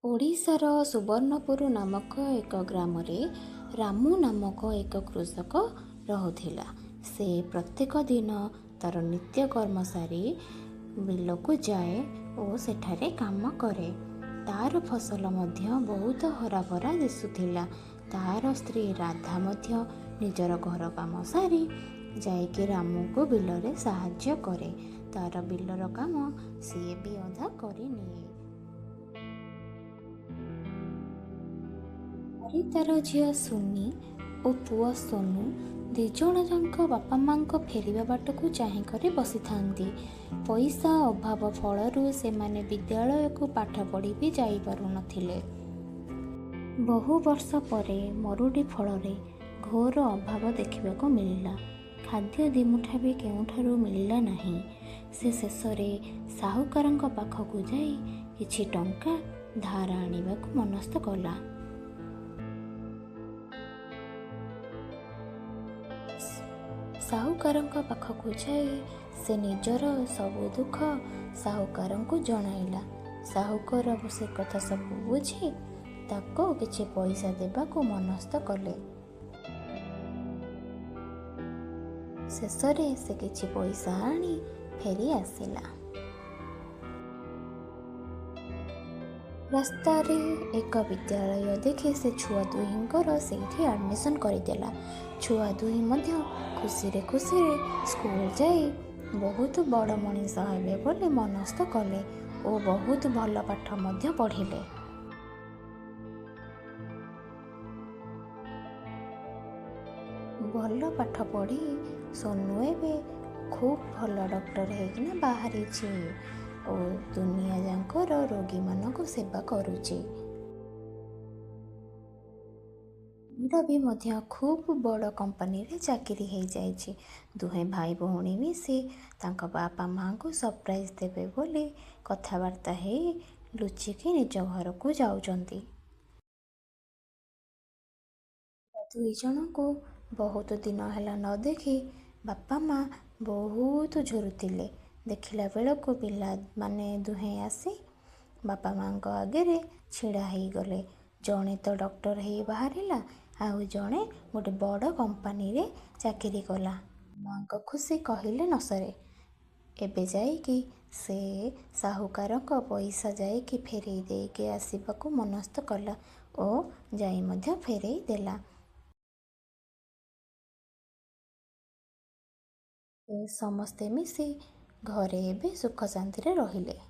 ଓଡ଼ିଶାର ସୁବର୍ଣ୍ଣପୁର ନାମକ ଏକ ଗ୍ରାମରେ ରାମୁ ନାମକ ଏକ କୃଷକ ରହୁଥିଲା। ସେ ପ୍ରତ୍ୟେକ ଦିନ ତାର ନିତ୍ୟକର୍ମ ସାରି ବିଲକୁ ଯାଏ ଓ ସେଠାରେ କାମ କରେ। ତାର ଫସଲ ମଧ୍ୟ ବହୁତ ହରାଭରା ଦିଶୁଥିଲା। ତାର ସ୍ତ୍ରୀ ରାଧା ମଧ୍ୟ ନିଜର ଘର କାମ ସାରି ଯାଇକି ରାମୁକୁ ବିଲରେ ସାହାଯ୍ୟ କରେ। ତାର ବିଲର କାମ ସିଏ ବି ଅଧା କରିନିଏ। ହରି ତାର ଝିଅ ସୁନି ଓ ପୁଅ ସୋନୁ ଦିଜଣ ଯାକ ବାପା ମାଙ୍କ ଫେରିବା ବାଟକୁ ଚାହିଁ କରି ବସିଥାନ୍ତି। ପଇସା ଅଭାବ ଫଳରୁ ସେମାନେ ବିଦ୍ୟାଳୟକୁ ପାଠ ପଢ଼ି ବି ଯାଇପାରୁନଥିଲେ। ବହୁ ବର୍ଷ ପରେ ମରୁଡ଼ି ଫଳରେ ଘୋର ଅଭାବ ଦେଖିବାକୁ ମିଳିଲା। ଖାଦ୍ୟ ଦିମୁଠା ବି କେଉଁଠାରୁ ମିଳିଲା ନାହିଁ। ସେ ଶେଷରେ ସାହୁକାରଙ୍କ ପାଖକୁ ଯାଇ କିଛି ଟଙ୍କା ଧାର ଆଣିବାକୁ ମନସ୍ଥ କଲା। ସାହୁକାରଙ୍କ ପାଖକୁ ଯାଇ ସେ ନିଜର ସବୁ ଦୁଃଖ ସାହୁକାରଙ୍କୁ ଜଣାଇଲା। ସାହୁକାର ସେ କଥା ସବୁ ବୁଝି ତାକୁ କିଛି ପଇସା ଦେବାକୁ ମନସ୍ଥ କଲେ। ଶେଷରେ ସେ କିଛି ପଇସା ଆଣି ଫେରି ଆସିଲା। ରାସ୍ତାରେ ଏକ ବିଦ୍ୟାଳୟ ଦେଖି ସେ ଛୁଆ ଦୁହିଁଙ୍କର ସେଇଠି ଆଡ଼ମିସନ୍ କରିଦେଲା। ଛୁଆ ଦୁହିଁ ମଧ୍ୟ ଖୁସିରେ ଖୁସିରେ ସ୍କୁଲ ଯାଇ ବହୁତ ବଡ଼ ମଣିଷ ହେବେ ବୋଲି ମନସ୍ଥ କଲେ ଓ ବହୁତ ଭଲ ପାଠ ମଧ୍ୟ ପଢ଼ିଲେ। ଭଲ ପାଠ ପଢ଼ି ସୋନୁ ଏବେ ଖୁବ୍ ଭଲ ଡକ୍ଟର ହେଇକିନା ବାହାରିଛି ଓ ଦୁନିଆ ଯାକର ରୋଗୀମାନଙ୍କୁ ସେବା କରୁଛି। ବି ମଧ୍ୟ ଖୁବ୍ ବଡ଼ କମ୍ପାନୀରେ ଚାକିରି ହେଇଯାଇଛି। ଦୁହେଁ ଭାଇ ଭଉଣୀ ମିଶି ତାଙ୍କ ବାପା ମାଆଙ୍କୁ ସରପ୍ରାଇଜ୍ ଦେବେ ବୋଲି କଥାବାର୍ତ୍ତା ହେଇ ଲୁଚିକି ନିଜ ଘରକୁ ଯାଉଛନ୍ତି। ଦୁଇ ଜଣଙ୍କୁ ବହୁତ ଦିନ ହେଲା ନ ଦେଖି ବାପା ମା ବହୁତ ଝୁରୁଥିଲେ। ଦେଖିଲା ବେଳକୁ ପିଲାମାନେ ଦୁହେଁ ଆସି ବାପା ମାଙ୍କ ଆଗରେ ଛିଡ଼ା ହେଇଗଲେ। ଜଣେ ତ ଡକ୍ଟର ହେଇ ବାହାରିଲା, ଆଉ ଜଣେ ଗୋଟେ ବଡ଼ କମ୍ପାନୀରେ ଚାକିରି କଲା। ମାଙ୍କ ଖୁସି କହିଲେ ନ ସରେ। ଏବେ ଯାଇକି ସେ ସାହୁକାରଙ୍କ ପଇସା ଯାଇକି ଫେରେଇ ଦେଇକି ଆସିବାକୁ ମନସ୍ଥ କଲା ଓ ଯାଇ ମଧ୍ୟ ଫେରେଇ ଦେଲା। ସମସ୍ତେ ମିଶି ଘରେ ଏବେ ସୁଖ ଶାନ୍ତିରେ ରହିଲେ।